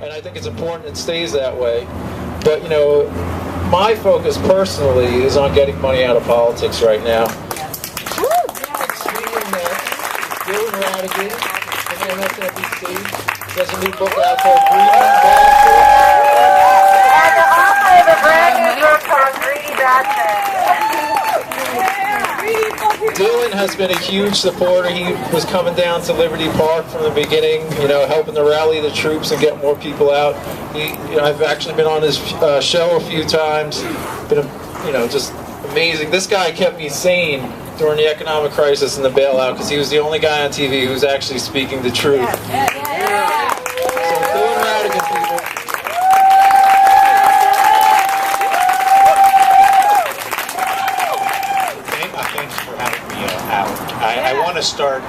and I think it's important it stays that way. But, you know, my focus personally is on getting money out of politics right now. Speaking next, Dylan Ratigan from MSNBC has a new book out called Greedy Bastard. And the author of a brand new book called Greedy Bastard. Dylan has been a huge supporter. He was coming down to Liberty Park from the beginning, you know, helping to rally the troops and get more people out. I've actually been on his show a few times. Been, you know, just amazing. This guy kept me sane during the economic crisis and the bailout because he was the only guy on TV who was actually speaking the truth. So Dylan Ratigan, people. Thanks for having me out. I want to start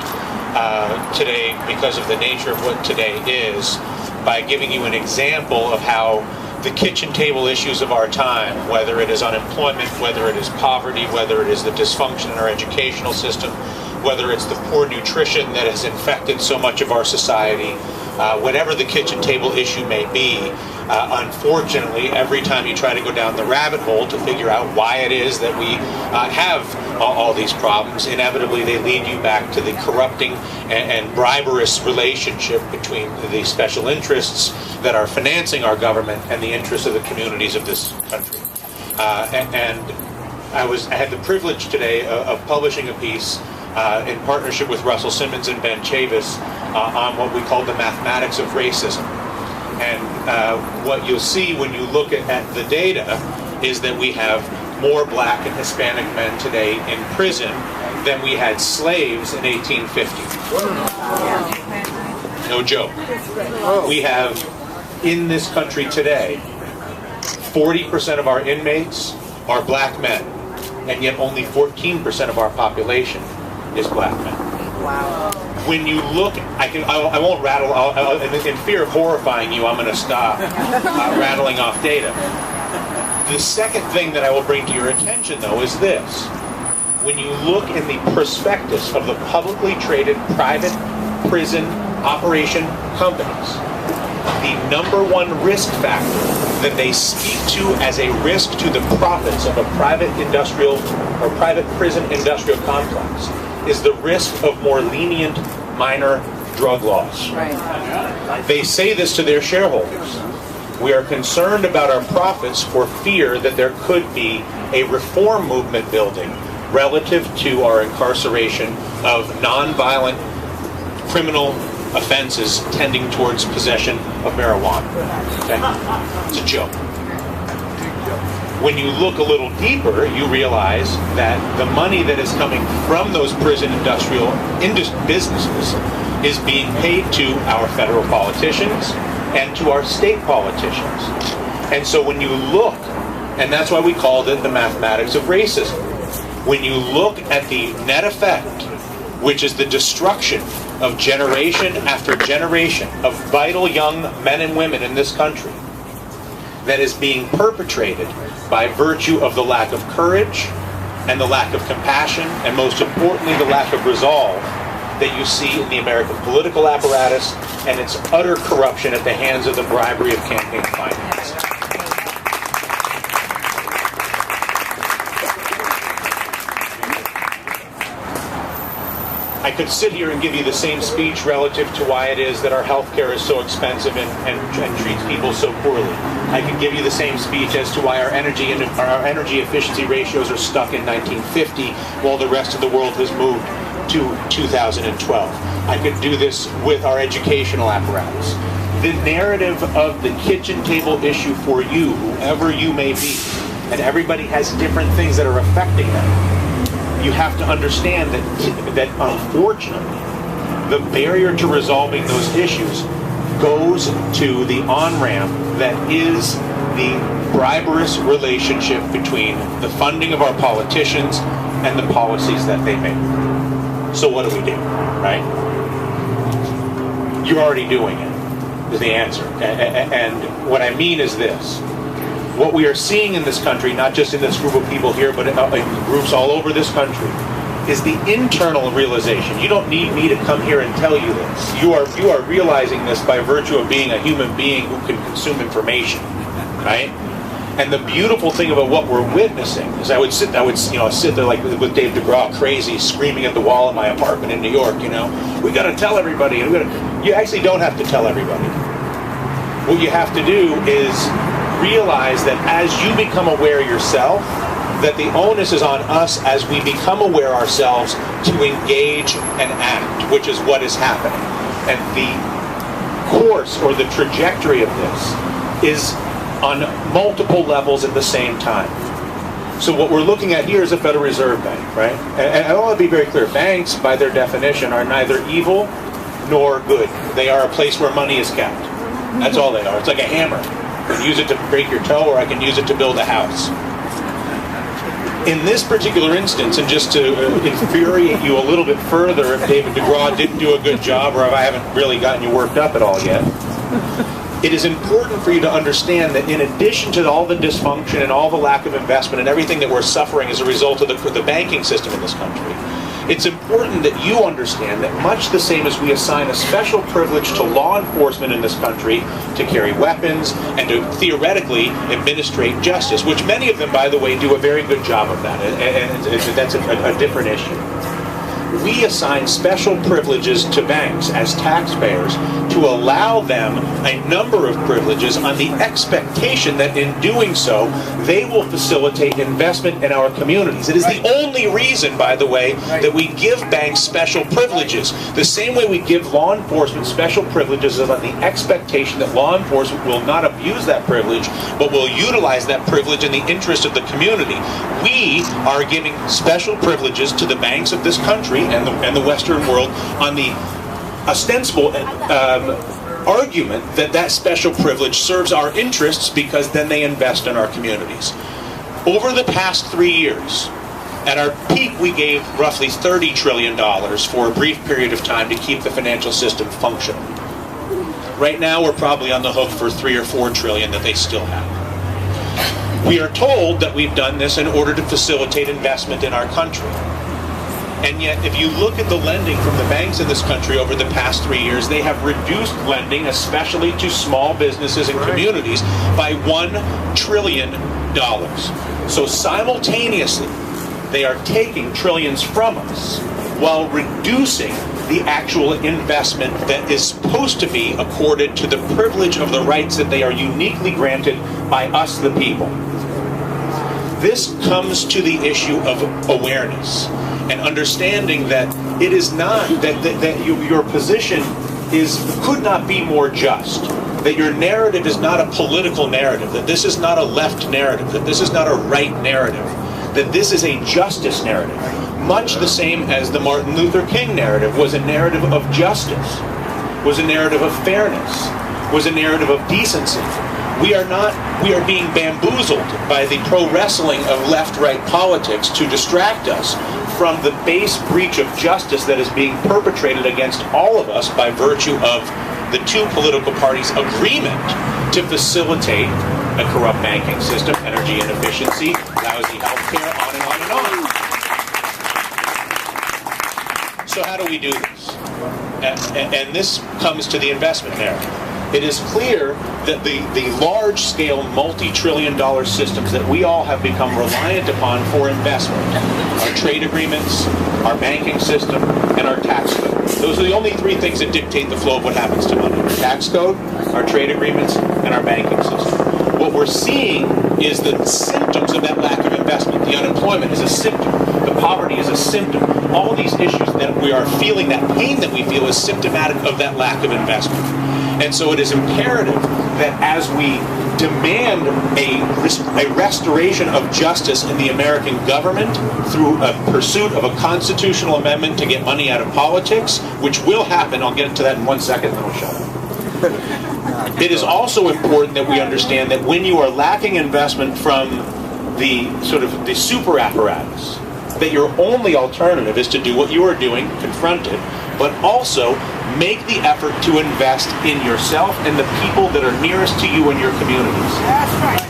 today, because of the nature of what today is, by giving you an example of how the kitchen table issues of our time, whether it is unemployment, whether it is poverty, whether it is the dysfunction in our educational system, whether it's the poor nutrition that has infected so much of our society, whatever the kitchen table issue may be, unfortunately, every time you try to go down the rabbit hole to figure out why it is that we have all these problems, inevitably they lead you back to the corrupting and briberous relationship between the special interests that are financing our government and the interests of the communities of this country. And I had the privilege today of publishing a piece in partnership with Russell Simmons and Ben Chavis on what we call the mathematics of racism. And what you'll see when you look at the data is that we have more black and Hispanic men today in prison than we had slaves in 1850. No joke. We have, in this country today, 40% of our inmates are black men, and yet only 14% of our population is black men. Wow. When you look, I won't rattle, in fear of horrifying you, I'm going to stop rattling off data. The second thing that I will bring to your attention, though, is this. When you look in the prospectus of the publicly traded private prison operation companies, the #1 risk factor that they speak to as a risk to the profits of a private industrial or private prison industrial complex is the risk of more lenient minor drug laws. Right. They say this to their shareholders. We are concerned about our profits for fear that there could be a reform movement building relative to our incarceration of nonviolent criminal offenses tending towards possession of marijuana. Okay? It's a joke. When you look a little deeper, you realize that the money that is coming from those prison industrial businesses is being paid to our federal politicians and to our state politicians. And so when you look, and that's why we called it the mathematics of racism, when you look at the net effect, which is the destruction of generation after generation of vital young men and women in this country, that is being perpetrated by virtue of the lack of courage and the lack of compassion, and most importantly, the lack of resolve that you see in the American political apparatus and its utter corruption at the hands of the bribery of campaign finance. I could sit here and give you the same speech relative to why it is that our health care is so expensive and treats people so poorly. I could give you the same speech as to why our energy efficiency ratios are stuck in 1950 while the rest of the world has moved to 2012. I could do this with our educational apparatus. The narrative of the kitchen table issue for you, whoever you may be, and everybody has different things that are affecting them. You have to understand that unfortunately, the barrier to resolving those issues goes to the on-ramp that is the briberous relationship between the funding of our politicians and the policies that they make. So what do we do, right? You're already doing it, is the answer. And what I mean is this. What we are seeing in this country, not just in this group of people here, but in groups all over this country, is the internal realization. You don't need me to come here and tell you this. You are realizing this by virtue of being a human being who can consume information, right? And the beautiful thing about what we're witnessing is I would sit there like with Dave DeGRAW, crazy, screaming at the wall in my apartment in New York, we got to tell everybody. You actually don't have to tell everybody. What you have to do is realize that as you become aware yourself, that the onus is on us as we become aware ourselves to engage and act, which is what is happening. And the course or the trajectory of this is on multiple levels at the same time. So what we're looking at here is a Federal Reserve Bank, right? And I want to be very clear. Banks, by their definition, are neither evil nor good. They are a place where money is kept. That's all they are. It's like a hammer. I can use it to break your toe, or I can use it to build a house. In this particular instance, and just to infuriate you a little bit further, if David DeGRAW didn't do a good job, or if I haven't really gotten you worked up at all yet, it is important for you to understand that in addition to all the dysfunction and all the lack of investment and everything that we're suffering as a result of the banking system in this country, it's important that you understand that much the same as we assign a special privilege to law enforcement in this country to carry weapons and to theoretically administrate justice, which many of them, by the way, do a very good job of that, and that's a different issue. We assign special privileges to banks as taxpayers to allow them a number of privileges on the expectation that in doing so, they will facilitate investment in our communities. It is the only reason, by the way, that we give banks special privileges. The same way we give law enforcement special privileges is on the expectation that law enforcement will not abuse that privilege, but will utilize that privilege in the interest of the community. We are giving special privileges to the banks of this country and the Western world on the ostensible argument that that special privilege serves our interests because then they invest in our communities. Over the past 3 years, at our peak we gave roughly $30 trillion for a brief period of time to keep the financial system functional. Right now we're probably on the hook for $3 or $4 trillion that they still have. We are told that we've done this in order to facilitate investment in our country. And yet, if you look at the lending from the banks in this country over the past 3 years, they have reduced lending, especially to small businesses and communities, by $1 trillion. So simultaneously, they are taking trillions from us while reducing the actual investment that is supposed to be accorded to the privilege of the rights that they are uniquely granted by us, the people. This comes to the issue of awareness and understanding that it is not that your position could not be more just, that your narrative is not a political narrative, that this is not a left narrative, that this is not a right narrative, that this is a justice narrative, much the same as the Martin Luther King narrative was a narrative of justice, was a narrative of fairness, was a narrative of decency. We are being bamboozled by the pro wrestling of left-right politics to distract us from the base breach of justice that is being perpetrated against all of us by virtue of the two political parties' agreement to facilitate a corrupt banking system, energy inefficiency, lousy health care, on and on and on. So how do we do this? And this comes to the investment narrative. It is clear that the large-scale, multi-trillion-dollar systems that we all have become reliant upon for investment, our trade agreements, our banking system, and our tax code. Those are the only three things that dictate the flow of what happens to money. Our tax code, our trade agreements, and our banking system. What we're seeing is the symptoms of that lack of investment. The unemployment is a symptom. The poverty is a symptom. All these issues that we are feeling, that pain that we feel, is symptomatic of that lack of investment. And so it is imperative that as we demand a restoration of justice in the American government through a pursuit of a constitutional amendment to get money out of politics, which will happen, I'll get to that in 1 second, then I'll shut up. It is also important that we understand that when you are lacking investment from the sort of the super apparatus, that your only alternative is to do what you are doing, confront it, but also make the effort to invest in yourself and the people that are nearest to you in your communities. That's right.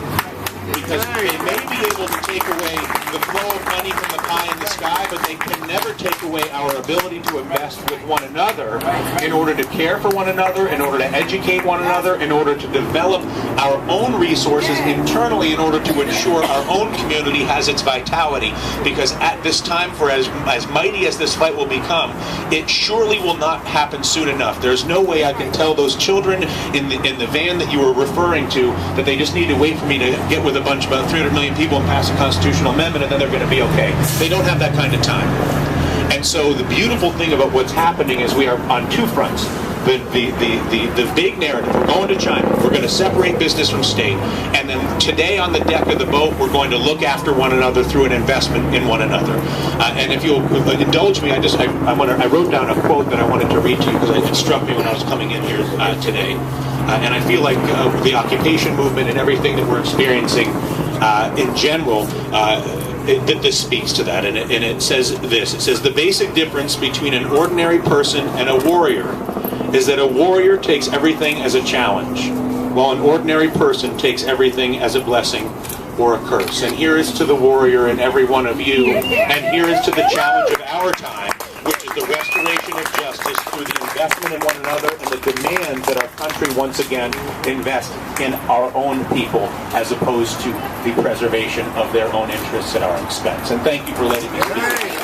Because they may be able able to take away the flow of money from the pie in the sky, but they can never take away our ability to invest with one another in order to care for one another, in order to educate one another, in order to develop our own resources internally in order to ensure our own community has its vitality. Because at this time, for as mighty as this fight will become, it surely will not happen soon enough. There's no way I can tell those children in the van that you were referring to that they just need to wait for me to get with a bunch, about 300 million people, and pass a constitutional amendment, and then they're going to be okay. They don't have that kind of time. And so the beautiful thing about what's happening is we are on two fronts. The big narrative, we're going to China, we're going to separate business from state, and then today on the deck of the boat, we're going to look after one another through an investment in one another. And if you'll indulge me, I wrote down a quote that I wanted to read to you because it struck me when I was coming in here today. And I feel like the occupation movement and everything that we're experiencing in general, this speaks to that. And it says this, it says, the basic difference between an ordinary person and a warrior is that a warrior takes everything as a challenge, while an ordinary person takes everything as a blessing or a curse. And here is to the warrior in every one of you, and here is to the challenge of our time, which is the restoration of justice through the investment in one another and the demand that our country once again invest in our own people as opposed to the preservation of their own interests at our expense. And thank you for letting me speak.